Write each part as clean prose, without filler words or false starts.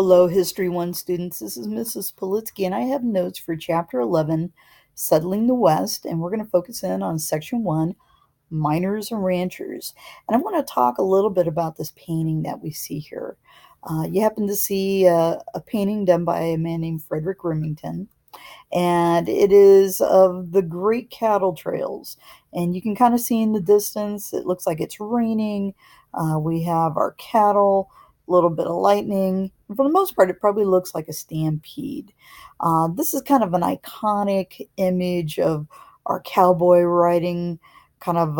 Hello, History 1 students. This is Mrs. Politsky, and I have notes for Chapter 11, Settling the West, and we're going to focus in on Section 1, Miners and Ranchers. And I want to talk a little bit about this painting that we see here. You happen to see a painting done by a man named Frederick Remington, and it is of the Great Cattle Trails. And you can kind of see in the distance, it looks like it's raining. We have our cattle, a little bit of lightning. For the most part, it probably looks like a stampede. This is kind of an iconic image of our cowboy riding kind of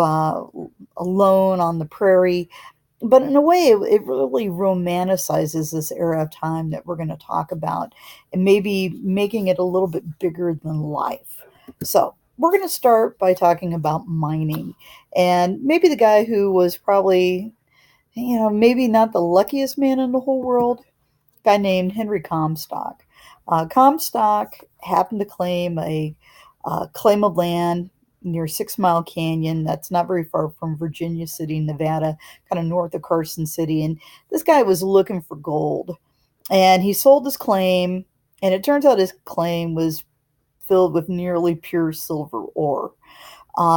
alone on the prairie. But in a way, it really romanticizes this era of time that we're going to talk about and maybe making it a little bit bigger than life. So, we're going to start by talking about mining and maybe the guy who was probably, maybe not the luckiest man in the whole world, a guy named Henry Comstock. Comstock happened to claim a claim of land near 6 Mile Canyon. That's not very far from Virginia City, Nevada, kind of north of Carson City. And this guy was looking for gold. And he sold his claim, and it turns out his claim was filled with nearly pure silver ore.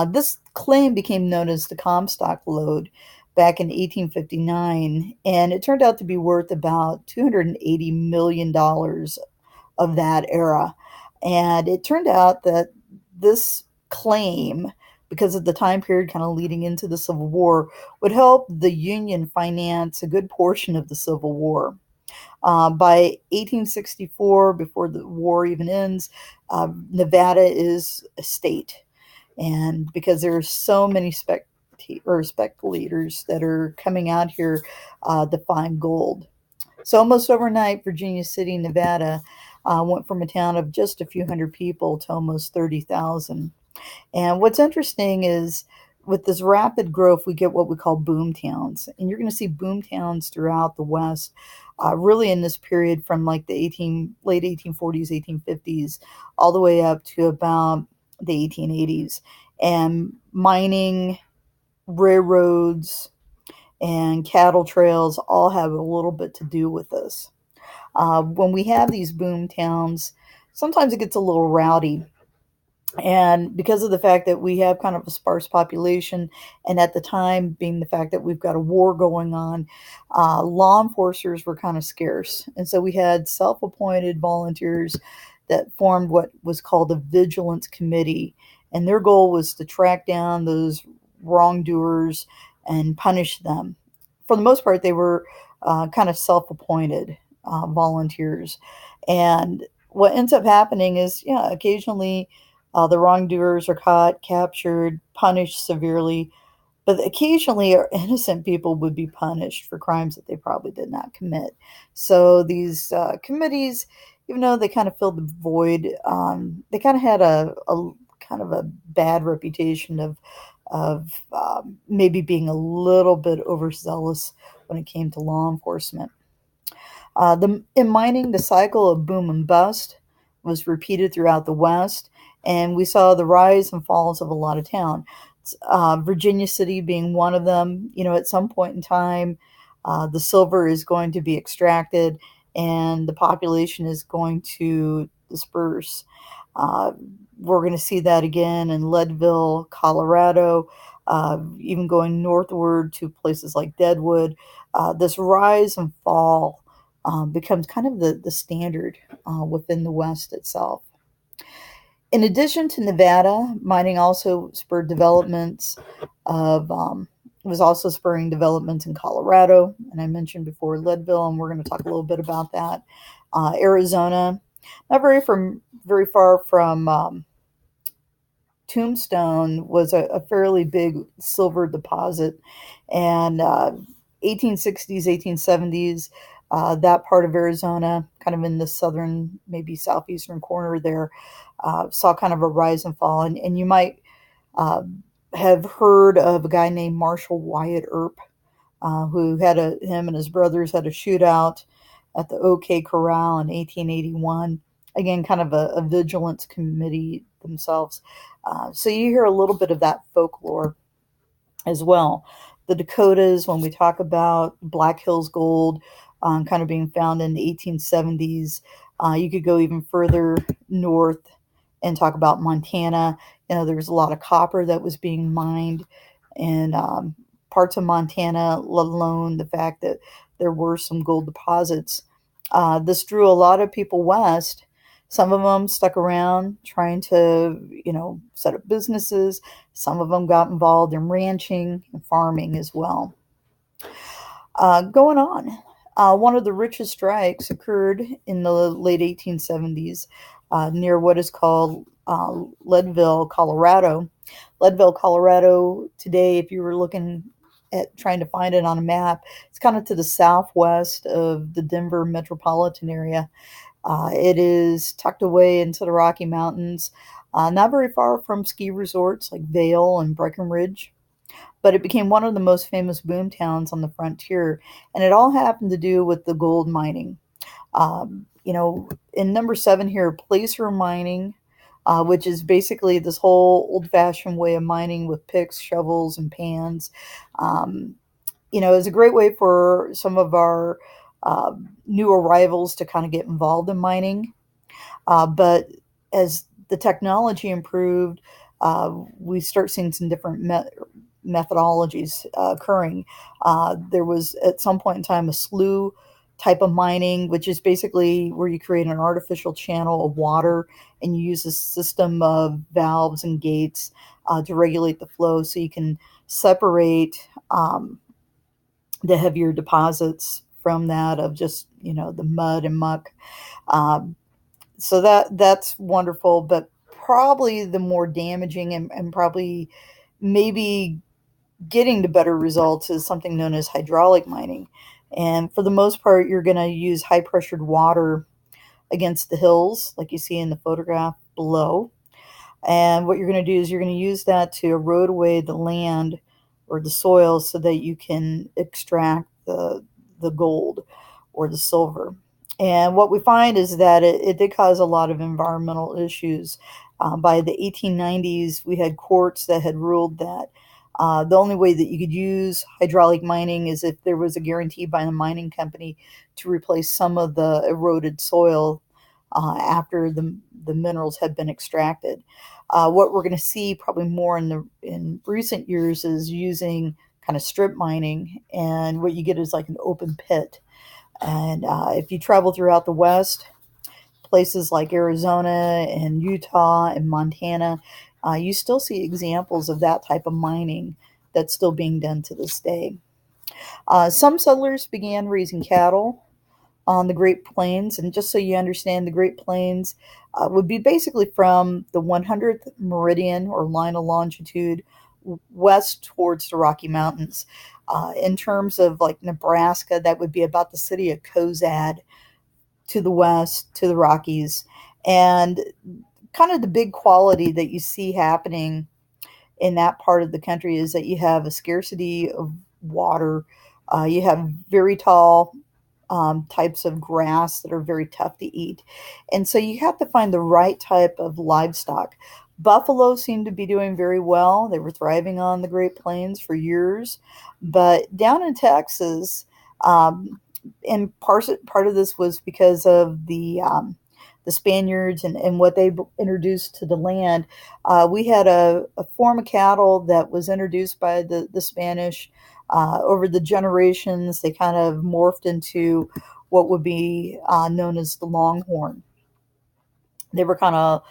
This claim became known as the Comstock Lode back in 1859, and it turned out to be worth about $280 million of that era. And it turned out that this claim, because of the time period kind of leading into the Civil War, would help the Union finance a good portion of the Civil War. By 1864, before the war even ends, Nevada is a state. And because there are so many speculators that are coming out here to find gold. So almost overnight, Virginia City, Nevada went from a town of just a few hundred people to almost 30,000. And what's interesting is with this rapid growth, we get what we call boom towns. And you're going to see boom towns throughout the West, really in this period from like the late 1840s, 1850s, all the way up to about the 1880s. And mining, railroads, and cattle trails all have a little bit to do with this. When we have these boom towns, sometimes it gets a little rowdy. And because of the fact that we have kind of a sparse population, and at the time being the fact that we've got a war going on, law enforcers were kind of scarce. And so we had self appointed volunteers that formed what was called a vigilance committee. And their goal was to track down those wrongdoers and punish them. For the most part, they were kind of self appointed volunteers. And what ends up happening is, yeah, occasionally the wrongdoers are caught, captured, punished severely, but occasionally innocent people would be punished for crimes that they probably did not commit. So these committees, even though they kind of filled the void, they kind of had a kind of a bad reputation of maybe being a little bit overzealous when it came to law enforcement. In mining, the cycle of boom and bust was repeated throughout the West, and we saw the rise and falls of a lot of towns. Virginia City being one of them. At some point in time, the silver is going to be extracted, and the population is going to disperse. Uh, we're going to see that again in Leadville, Colorado, even going northward to places like Deadwood. This rise and fall becomes kind of the standard within the West itself. In addition to Nevada, mining also spurred developments of was also spurring developments in Colorado, and I mentioned before Leadville, and we're going to talk a little bit about that. Arizona, not very far from Tombstone, was a fairly big silver deposit, and 1860s, 1870s, that part of Arizona, kind of in the southern, maybe southeastern corner there, saw kind of a rise and fall. And you might uh, have heard of a guy named Marshall Wyatt Earp, who him and his brothers had a shootout at the OK Corral in 1881. Again, kind of a vigilance committee themselves. So you hear a little bit of that folklore as well. The Dakotas, when we talk about Black Hills Gold, kind of being found in the 1870s. You could go even further north and talk about Montana. There's a lot of copper that was being mined in parts of Montana, let alone the fact that there were some gold deposits. This drew a lot of people west. Some of them stuck around trying to, set up businesses. Some of them got involved in ranching and farming as well. Going on, one of the richest strikes occurred in the late 1870s near what is called Leadville, Colorado. Leadville, Colorado, today, if you were looking at trying to find it on a map, it's kind of to the southwest of the Denver metropolitan area. It is tucked away into the Rocky Mountains, not very far from ski resorts like Vail and Breckenridge, but it became one of the most famous boom towns on the frontier, and it all happened to do with the gold mining. In number 7 here, placer mining, which is basically this whole old-fashioned way of mining with picks, shovels, and pans. It's a great way for some of our new arrivals to kind of get involved in mining. But as the technology improved, we start seeing some different methodologies occurring. There was at some point in time a slough type of mining, which is basically where you create an artificial channel of water and you use a system of valves and gates to regulate the flow so you can separate the heavier deposits from that of just, the mud and muck. So that's wonderful, but probably the more damaging and probably maybe getting to better results is something known as hydraulic mining. And for the most part, you're going to use high pressured water against the hills, like you see in the photograph below. And what you're going to do is you're going to use that to erode away the land or the soil so that you can extract the gold or the silver. And what we find is that it did cause a lot of environmental issues. By the 1890s, we had courts that had ruled that the only way that you could use hydraulic mining is if there was a guarantee by the mining company to replace some of the eroded soil after the minerals had been extracted. What we're going to see probably more in recent years is using kind of strip mining, and what you get is like an open pit. And if you travel throughout the West, places like Arizona and Utah and Montana, you still see examples of that type of mining that's still being done to this day. Some settlers began raising cattle on the Great Plains, and just so you understand, the Great Plains would be basically from the 100th meridian or line of longitude west towards the Rocky Mountains. In terms of like Nebraska, that would be about the city of Cozad to the west, to the Rockies. And kind of the big quality that you see happening in that part of the country is that you have a scarcity of water. You have very tall types of grass that are very tough to eat. And so you have to find the right type of livestock. Buffalo seemed to be doing very well. They were thriving on the Great Plains for years. But down in Texas, and part of this was because of the Spaniards and what they introduced to the land. We had a form of cattle that was introduced by the Spanish. Over the generations, they kind of morphed into what would be known as the Longhorn. They were kind of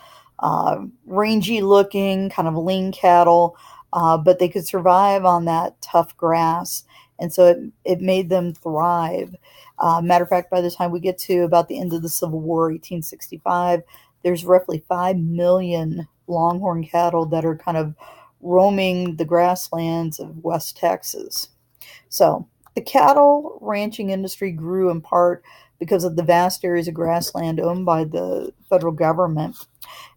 rangy looking, kind of lean cattle, but they could survive on that tough grass. And so it made them thrive. Matter of fact, by the time we get to about the end of the Civil War, 1865, there's roughly 5 million longhorn cattle that are kind of roaming the grasslands of West Texas. So the cattle ranching industry grew in part because of the vast areas of grassland owned by the federal government.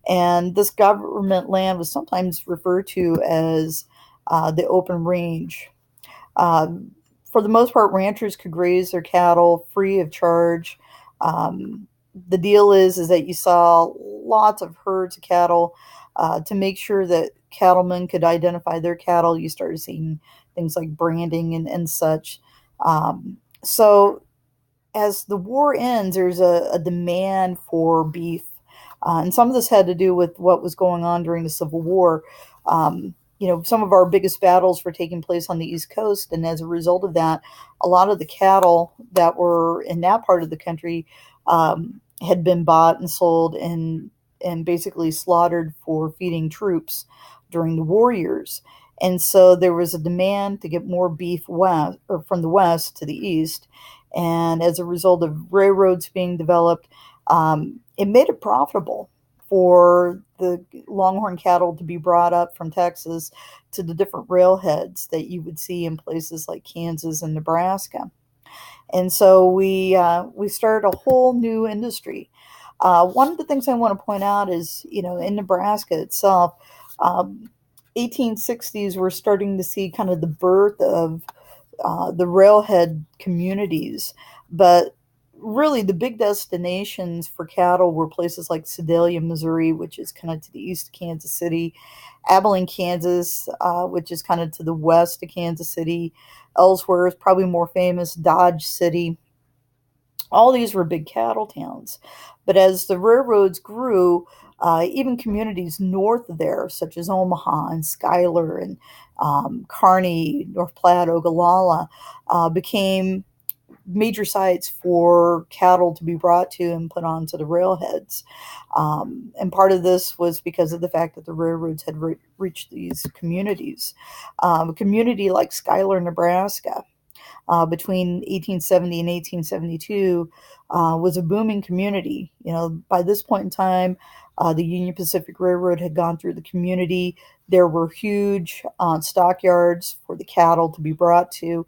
And this government land was sometimes referred to as the open range. For the most part, ranchers could graze their cattle free of charge. The deal is that you saw lots of herds of cattle. To make sure that cattlemen could identify their cattle, you started seeing things like branding and such. So as the war ends, there's a demand for beef. And some of this had to do with what was going on during the Civil War. Some of our biggest battles were taking place on the East Coast, and as a result of that, a lot of the cattle that were in that part of the country had been bought and sold and basically slaughtered for feeding troops during the war years. And so there was a demand to get more beef west or from the west to the east. And as a result of railroads being developed, it made it profitable for the longhorn cattle to be brought up from Texas to the different railheads that you would see in places like Kansas and Nebraska. And so we started a whole new industry. One of the things I want to point out is, in Nebraska itself, um, 1860s, we're starting to see kind of the birth of the railhead communities. But really, the big destinations for cattle were places like Sedalia, Missouri, which is kind of to the east of Kansas City, Abilene, Kansas, which is kind of to the west of Kansas City, Ellsworth, probably more famous, Dodge City. All these were big cattle towns. But as the railroads grew, even communities north of there, such as Omaha and Schuyler and Kearney, North Platte, Ogallala, became major sites for cattle to be brought to and put onto the railheads. And part of this was because of the fact that the railroads had reached these communities. A community like Schuyler, Nebraska, between 1870 and 1872 was a booming community. By this point in time, the Union Pacific Railroad had gone through the community. There were huge stockyards for the cattle to be brought to.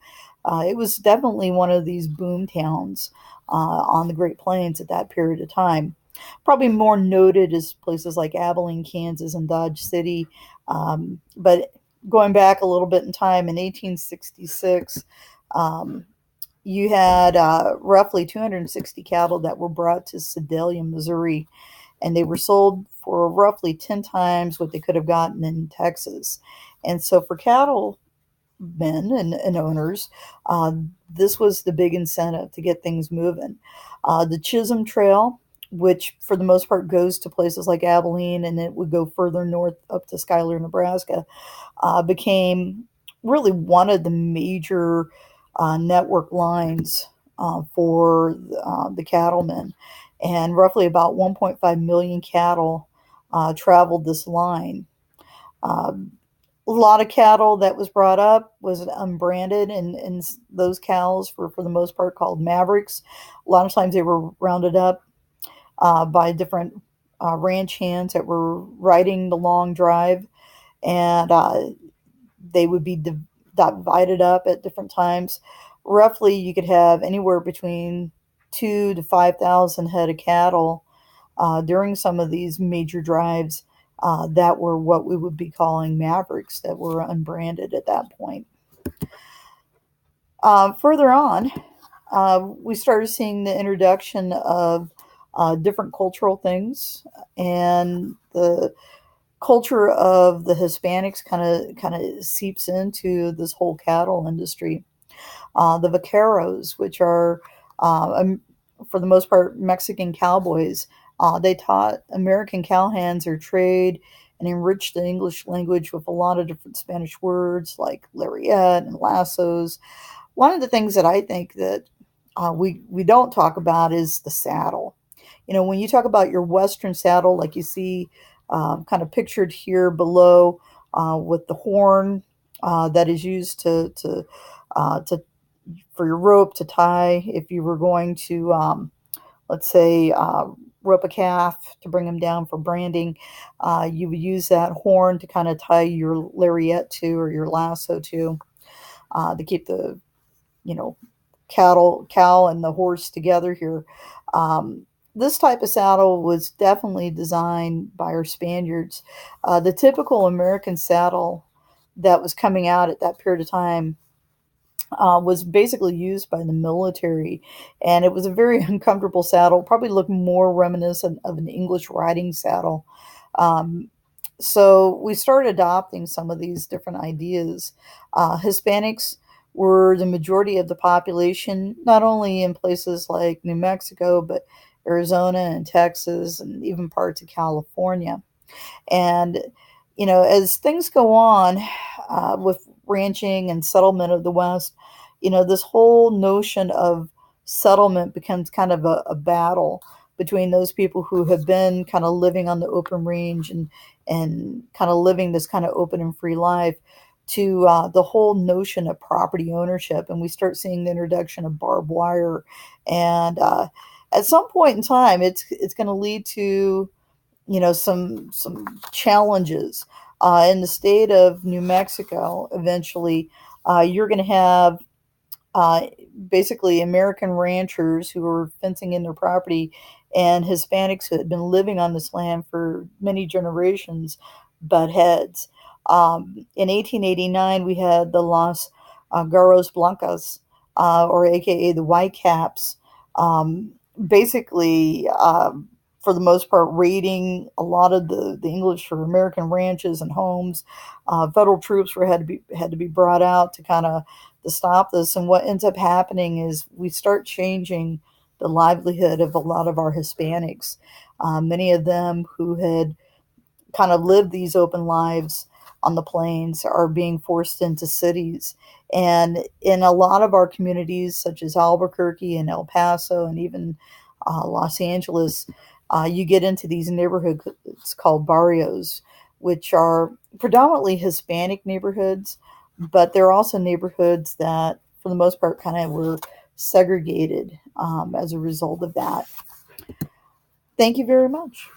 It was definitely one of these boom towns on the Great Plains at that period of time. Probably more noted is places like Abilene, Kansas, and Dodge City. But going back a little bit in time, in 1866, um, you had roughly 260 cattle that were brought to Sedalia, Missouri, and they were sold for roughly 10 times what they could have gotten in Texas. And so for cattle men and owners, this was the big incentive to get things moving. The Chisholm Trail, which for the most part goes to places like Abilene and it would go further north up to Schuyler, Nebraska, became really one of the major network lines for the cattlemen. And roughly about 1.5 million cattle traveled this line. Um, a lot of cattle that was brought up was unbranded, and those cows were, for the most part, called Mavericks. A lot of times they were rounded up by different ranch hands that were riding the long drive, and they would be divided up at different times. Roughly, you could have anywhere between 2 to 5,000 head of cattle during some of these major drives that were what we would be calling Mavericks that were unbranded at that point. Further on, we started seeing the introduction of different cultural things, and the culture of the Hispanics kind of seeps into this whole cattle industry. The vaqueros, which are for the most part Mexican cowboys, they taught American cowhands their trade and enriched the English language with a lot of different Spanish words like lariat and lassos. One of the things that I think that we don't talk about is the saddle. When you talk about your Western saddle, like you see kind of pictured here below, with the horn that is used to for your rope to tie if you were going to, let's say, rope a calf to bring them down for branding. You would use that horn to kind of tie your lariat to or your lasso to keep the you know cow and the horse together here. This type of saddle was definitely designed by our Spaniards. The typical American saddle that was coming out at that period of time was basically used by the military, and it was a very uncomfortable saddle. Probably looked more reminiscent of an English riding saddle. Um, so we started adopting some of these different ideas. Hispanics were the majority of the population, not only in places like New Mexico, but Arizona and Texas and even parts of California. And, as things go on with ranching and settlement of the West, this whole notion of settlement becomes kind of a battle between those people who have been kind of living on the open range and kind of living this kind of open and free life to the whole notion of property ownership. And we start seeing the introduction of barbed wire. And at some point in time, it's going to lead to some challenges in the state of New Mexico. Eventually, you're going to have uh, basically American ranchers who are fencing in their property and Hispanics who had been living on this land for many generations butt heads. In 1889, we had the Los Garros Blancas, or AKA the Whitecaps, um, basically, for the most part, raiding a lot of the English or American ranches and homes. Federal troops had to be brought out to stop this. And what ends up happening is we start changing the livelihood of a lot of our Hispanics. Many of them who had kind of lived these open lives on the plains are being forced into cities. And in a lot of our communities, such as Albuquerque and El Paso and even Los Angeles, you get into these neighborhoods called barrios, which are predominantly Hispanic neighborhoods, but they're also neighborhoods that, for the most part, kind of were segregated as a result of that. Thank you very much.